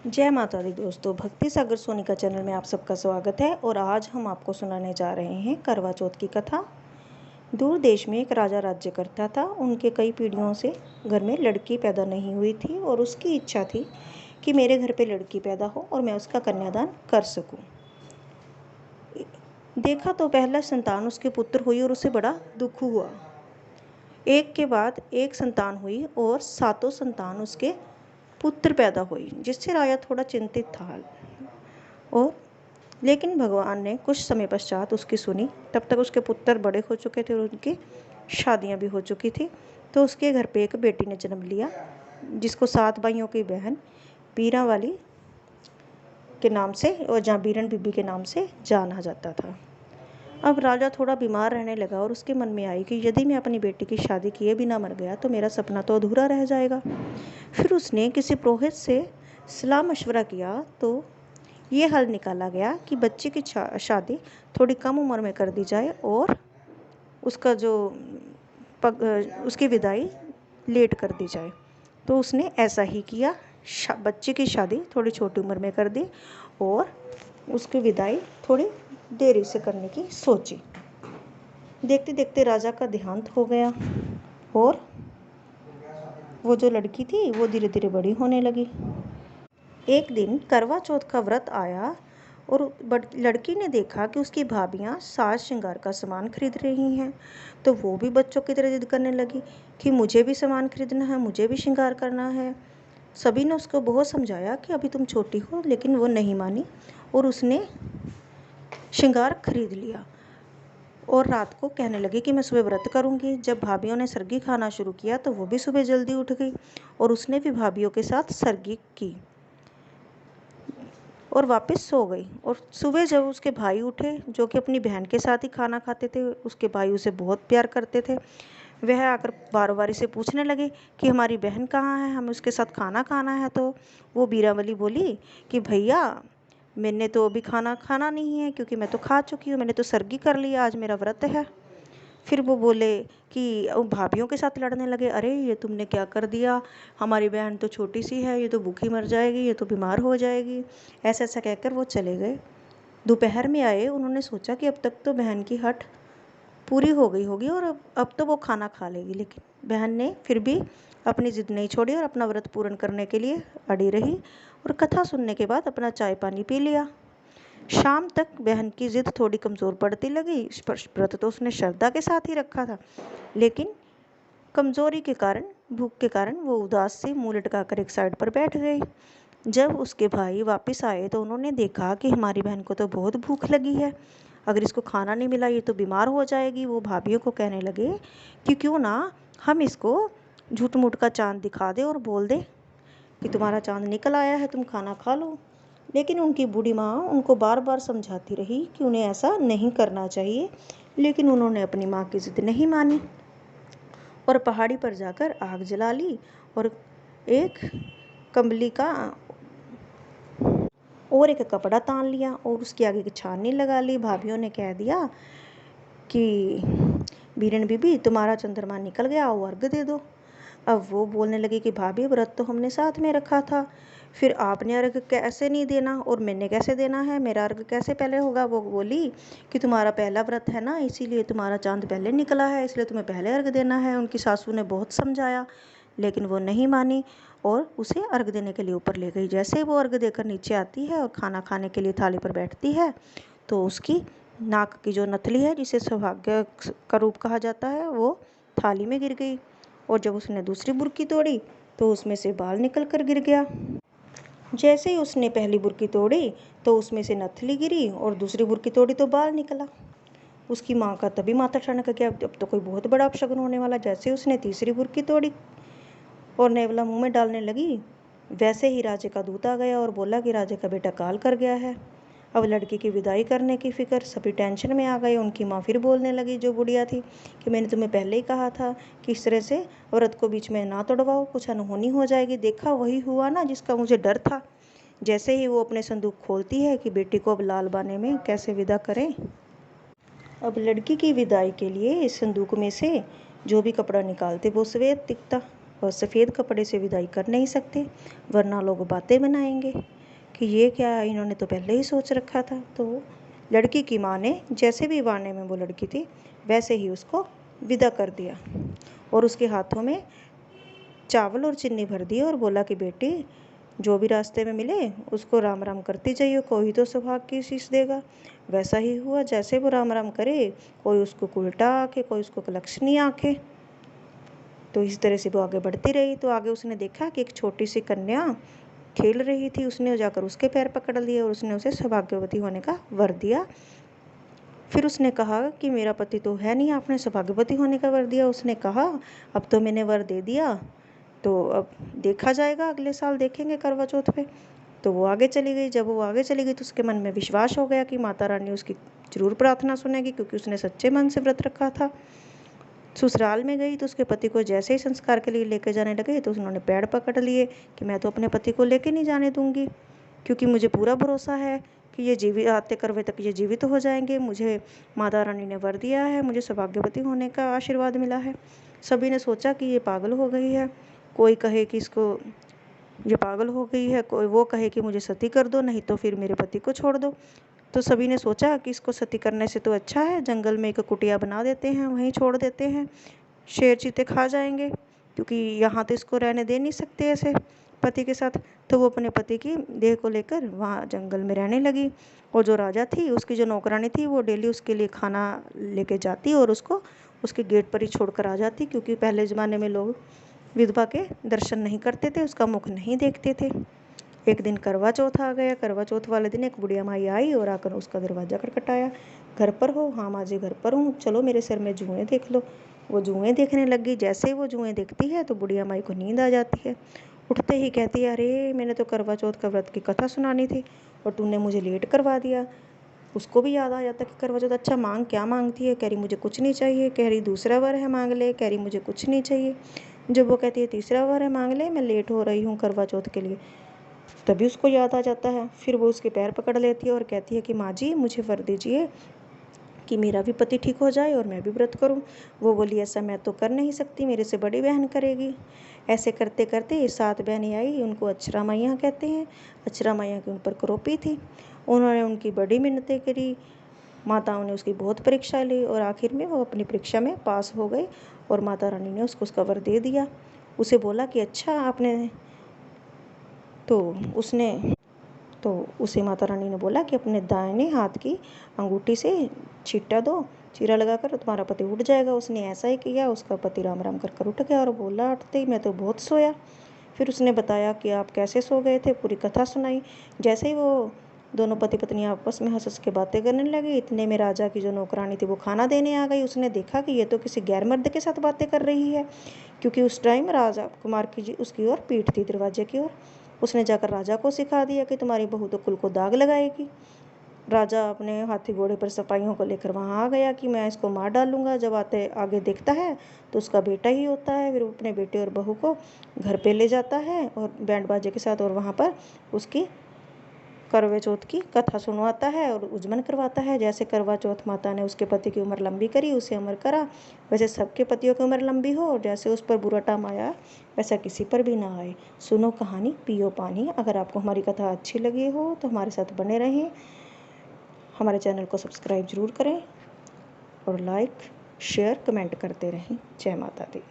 जय माता दी दोस्तों, भक्ति सागर सोनी का चैनल में आप सबका स्वागत है। और आज हम आपको सुनाने जा रहे हैं करवा चौथ की कथा। दूर देश में एक राजा राज्य करता था। उनके कई पीढ़ियों से घर में लड़की पैदा नहीं हुई थी और उसकी इच्छा थी कि मेरे घर पे लड़की पैदा हो और मैं उसका कन्यादान कर सकूं। देखा तो पहला संतान उसके पुत्र हुई और उसे बड़ा दुख हुआ। एक के बाद एक संतान हुई और सातों संतान उसके पुत्र पैदा हुई, जिससे राजा थोड़ा चिंतित था। और लेकिन भगवान ने कुछ समय पश्चात उसकी सुनी। तब तक उसके पुत्र बड़े हो चुके थे और उनकी शादियां भी हो चुकी थी। तो उसके घर पे एक बेटी ने जन्म लिया, जिसको 7 भाइयों की बहन बीरा वाली के नाम से और जहाँ बीरन बीबी के नाम से जाना जाता था। अब राजा थोड़ा बीमार रहने लगा और उसके मन में आई कि यदि मैं अपनी बेटी की शादी किए बिना मर गया तो मेरा सपना तो अधूरा रह जाएगा। फिर उसने किसी पुरोहित से सलाह मशवरा किया तो ये हल निकाला गया कि बच्चे की शादी थोड़ी कम उम्र में कर दी जाए और उसका उसकी विदाई लेट कर दी जाए। तो उसने ऐसा ही किया। बच्चे की शादी थोड़ी छोटी उम्र में कर दी और उसकी विदाई थोड़ी देरी से करने की सोची। देखते देखते राजा का देहांत हो गया और वो जो लड़की थी वो धीरे धीरे बड़ी होने लगी। एक दिन करवा चौथ का व्रत आया और लड़की ने देखा कि उसकी भाभियां साज श्रृंगार का सामान खरीद रही हैं। तो वो भी बच्चों की तरह जिद करने लगी कि मुझे भी सामान खरीदना है, मुझे भी श्रृंगार करना है। सभी ने उसको बहुत समझाया कि अभी तुम छोटी हो, लेकिन वो नहीं मानी और उसने श्रृंगार खरीद लिया और रात को कहने लगी कि मैं सुबह व्रत करूंगी। जब भाभियों ने सरगी खाना शुरू किया तो वो भी सुबह जल्दी उठ गई और उसने भी भाभियों के साथ सरगी की और वापस सो गई। और सुबह जब उसके भाई उठे, जो कि अपनी बहन के साथ ही खाना खाते थे, उसके भाई उसे बहुत प्यार करते थे, वह आकर बारी बारी से पूछने लगे कि हमारी बहन कहाँ है, हमें उसके साथ खाना खाना है। तो वो बीरावली बोली कि भैया मैंने तो अभी खाना खाना नहीं है, क्योंकि मैं तो खा चुकी हूँ, मैंने तो सरगी कर ली, आज मेरा व्रत है। फिर वो बोले कि भाभियों के साथ लड़ने लगे, अरे ये तुमने क्या कर दिया, हमारी बहन तो छोटी सी है, ये तो भूखी मर जाएगी, ये तो बीमार हो जाएगी। ऐसा ऐसा कहकर वो चले गए। दोपहर में आए, उन्होंने सोचा कि अब तक तो बहन की हट पूरी हो गई होगी और अब तो वो खाना खा लेगी। लेकिन बहन ने फिर भी अपनी जिद नहीं छोड़ी और अपना व्रत पूर्ण करने के लिए अड़ी रही और कथा सुनने के बाद अपना चाय पानी पी लिया। शाम तक बहन की जिद थोड़ी कमज़ोर पड़ती लगी। व्रत तो उसने श्रद्धा के साथ ही रखा था, लेकिन कमज़ोरी के कारण, भूख के कारण वो उदास से मुँह लटकाकर एक साइड पर बैठ गई। जब उसके भाई वापस आए तो उन्होंने देखा कि हमारी बहन को तो बहुत भूख लगी है, अगर इसको खाना नहीं मिला ये तो बीमार हो जाएगी। वो भाभियों को कहने लगे कि क्यों ना हम इसको झूठ मूठ का चांद दिखा दे और बोल दे कि तुम्हारा चांद निकल आया है, तुम खाना खा लो। लेकिन उनकी बूढ़ी माँ उनको बार बार समझाती रही कि उन्हें ऐसा नहीं करना चाहिए, लेकिन उन्होंने अपनी माँ की जिद नहीं मानी और पहाड़ी पर जाकर आग जला ली और एक कंबली का और एक कपड़ा तान लिया और उसके आगे की छाननी लगा ली। भाभियों ने कह दिया कि बीरन बीबी तुम्हारा चंद्रमा निकल गया, वो अर्घ दे दो। अब वो बोलने लगी कि भाभी व्रत तो हमने साथ में रखा था, फिर आपने अर्घ कैसे नहीं देना और मैंने कैसे देना है, मेरा अर्घ कैसे पहले होगा। वो बोली कि तुम्हारा पहला व्रत है ना, इसीलिए तुम्हारा चांद पहले निकला है, इसलिए तुम्हें पहले अर्घ देना है। उनकी सासू ने बहुत समझाया, लेकिन वो नहीं मानी और उसे अर्घ देने के लिए ऊपर ले गई। जैसे वो अर्घ देकर नीचे आती है और खाना खाने के लिए थाली पर बैठती है तो उसकी नाक की जो नथली है, जिसे सौभाग्य का रूप कहा जाता है, वो थाली में गिर गई। और जब उसने दूसरी बुर्की तोड़ी तो उसमें से बाल निकल कर गिर गया। जैसे ही उसने पहली बुर्की तोड़ी तो उसमें से नथली गिरी और दूसरी बुर्की तोड़ी तो बाल निकला। उसकी माँ का तभी माथा ठनक गया, अब तो कोई बहुत बड़ा अपशगुन होने वाला। जैसे उसने तीसरी बुर्की तोड़ी और नेवला मुंह में डालने लगी, वैसे ही राजे का दूत आ गया और बोला कि राजे का बेटा काल कर गया है। अब लड़की की विदाई करने की फिक्र, सभी टेंशन में आ गए। उनकी माँ फिर बोलने लगी, जो बुढ़िया थी, कि मैंने तुम्हें पहले ही कहा था कि इस तरह से व्रत को बीच में ना तोड़वाओ, कुछ अनहोनी हो जाएगी। देखा वही हुआ ना जिसका मुझे डर था। जैसे ही वो अपने संदूक खोलती है कि बेटी को अब लाल बाने में कैसे विदा करें। अब लड़की की विदाई के लिए इस संदूक में से जो भी कपड़ा निकालते वो सफ़ेद दिखता और सफ़ेद कपड़े से विदाई कर नहीं सकते, वरना लोग बातें बनाएंगे। कि ये क्या, इन्होंने तो पहले ही सोच रखा था। तो लड़की की माँ ने जैसे भी बहाने में वो लड़की थी वैसे ही उसको विदा कर दिया और उसके हाथों में चावल और चीनी भर दी और बोला कि बेटी, जो भी रास्ते में मिले उसको राम राम करती जाइए, कोई तो सौभाग्य की शीश देगा। वैसा ही हुआ, जैसे वो राम राम करे कोई उसको उल्टा आके, कोई उसको कलक्षणी आके। तो इस तरह से वो आगे बढ़ती रही। तो आगे उसने देखा कि एक छोटी सी कन्या खेल रही थी, उसने जाकर उसके पैर पकड़ लिए और उसने उसे सौभाग्यवती होने का वर दिया। फिर उसने कहा कि मेरा पति तो है नहीं, आपने सौभाग्यवती होने का वर दिया। उसने कहा अब तो मैंने वर दे दिया, तो अब देखा जाएगा, अगले साल देखेंगे करवा चौथ पे। तो वो आगे चली गई। जब वो आगे चली गई तो उसके मन में विश्वास हो गया कि माता रानी उसकी जरूर प्रार्थना सुनेगी, क्योंकि उसने सच्चे मन से व्रत रखा था। ससुराल में गई तो उसके पति को जैसे ही संस्कार के लिए लेके जाने लगे तो उन्होंने पैर पकड़ लिए कि मैं तो अपने पति को लेके नहीं जाने दूंगी, क्योंकि मुझे पूरा भरोसा है कि ये जीवित आते करवे तक ये जीवित हो जाएंगे। मुझे माता रानी ने वर दिया है, मुझे सौभाग्यवती होने का आशीर्वाद मिला है। सभी ने सोचा कि ये पागल हो गई है, कोई कहे कि इसको ये पागल हो गई है, कोई वो कहे कि मुझे सती कर दो, नहीं तो फिर मेरे पति को छोड़ दो। तो सभी ने सोचा कि इसको सती करने से तो अच्छा है जंगल में एक कुटिया बना देते हैं, वहीं छोड़ देते हैं, शेर चीते खा जाएंगे, क्योंकि यहाँ तो इसको रहने दे नहीं सकते ऐसे पति के साथ। तो वो अपने पति की देह को लेकर वहाँ जंगल में रहने लगी। और जो राजा थी, उसकी जो नौकरानी थी, वो डेली उसके लिए खाना लेके जाती और उसको उसके गेट पर ही छोड़कर आ जाती, क्योंकि पहले ज़माने में लोग विधवा के दर्शन नहीं करते थे, उसका मुख नहीं देखते थे। एक दिन करवा चौथ आ गया। करवा चौथ वाले दिन एक बुढ़िया माई आई और आकर उसका दरवाज़ा खटखटाया। घर पर हो? हाँ माँ जी घर पर हूँ, चलो मेरे सिर में जुएँ देख लो। वो जुएँ देखने लगी। जैसे ही वो जुएँ देखती है तो बुढ़िया माई को नींद आ जाती है। उठते ही कहती है, अरे मैंने तो करवा चौथ का व्रत की कथा सुनानी थी और तूने मुझे लेट करवा दिया। उसको भी याद आ जाता कि करवा चौथ, अच्छा मांग, क्या मांगती है? कह रही मुझे कुछ नहीं चाहिए। कह रही दूसरा वर है मांग ले। कह रही मुझे कुछ नहीं चाहिए। जब वो कहती है तीसरा वर है मांग ले, मैं लेट हो रही हूँ करवा चौथ के लिए, तभी उसको याद आ जाता है। फिर वो उसके पैर पकड़ लेती है और कहती है कि माँ जी मुझे वर दीजिए कि मेरा भी पति ठीक हो जाए और मैं भी व्रत करूं। वो बोली ऐसा मैं तो कर नहीं सकती, मेरे से बड़ी बहन करेगी। ऐसे करते करते 7 बहनें आई, उनको अक्षरा मैया कहते हैं। अक्षरा मैया के ऊपर करोपी थी। उन्होंने उनकी बड़ी मिन्नतें करी, माताओं ने उसकी बहुत परीक्षा ली और आखिर में वो अपनी परीक्षा में पास हो गई और माता रानी ने उसको उसका वर दे दिया। उसे बोला कि अच्छा आपने, तो उसने तो उसे माता रानी ने बोला कि अपने दाहिने हाथ की अंगूठी से छींटा दो, चीरा लगाकर तुम्हारा पति उठ जाएगा। उसने ऐसा ही किया, उसका पति राम राम कर कर उठ गया और बोला उठते ही मैं तो बहुत सोया। फिर उसने बताया कि आप कैसे सो गए थे, पूरी कथा सुनाई। जैसे ही वो दोनों पति पत्नी आपस में हंस हंस के बातें करने लगे, इतने में राजा की जो नौकरानी थी वो खाना देने आ गई। उसने देखा कि ये तो किसी गैर मर्द के साथ बातें कर रही है, क्योंकि उस टाइम राजा कुमार की जी उसकी ओर पीठ थी, दरवाजे की ओर। उसने जाकर राजा को सिखा दिया कि तुम्हारी बहू तो कुल को दाग लगाएगी। राजा अपने हाथी घोड़े पर सिपाहियों को लेकर वहाँ आ गया कि मैं इसको मार डालूंगा। जब आते आगे देखता है तो उसका बेटा ही होता है। फिर वो अपने बेटे और बहू को घर पे ले जाता है और बैंड बाजे के साथ, और वहाँ पर उसकी करवे चौथ की कथा सुनवाता है और उजमन करवाता है। जैसे करवा चौथ माता ने उसके पति की उम्र लंबी करी, उसे अमर करा, वैसे सबके पतियों की उम्र लंबी हो और जैसे उस पर बुरा टाइम आया वैसा किसी पर भी ना आए। सुनो कहानी, पियो पानी। अगर आपको हमारी कथा अच्छी लगी हो तो हमारे साथ बने रहें, हमारे चैनल को सब्सक्राइब जरूर करें और लाइक शेयर कमेंट करते रहें। जय माता दी।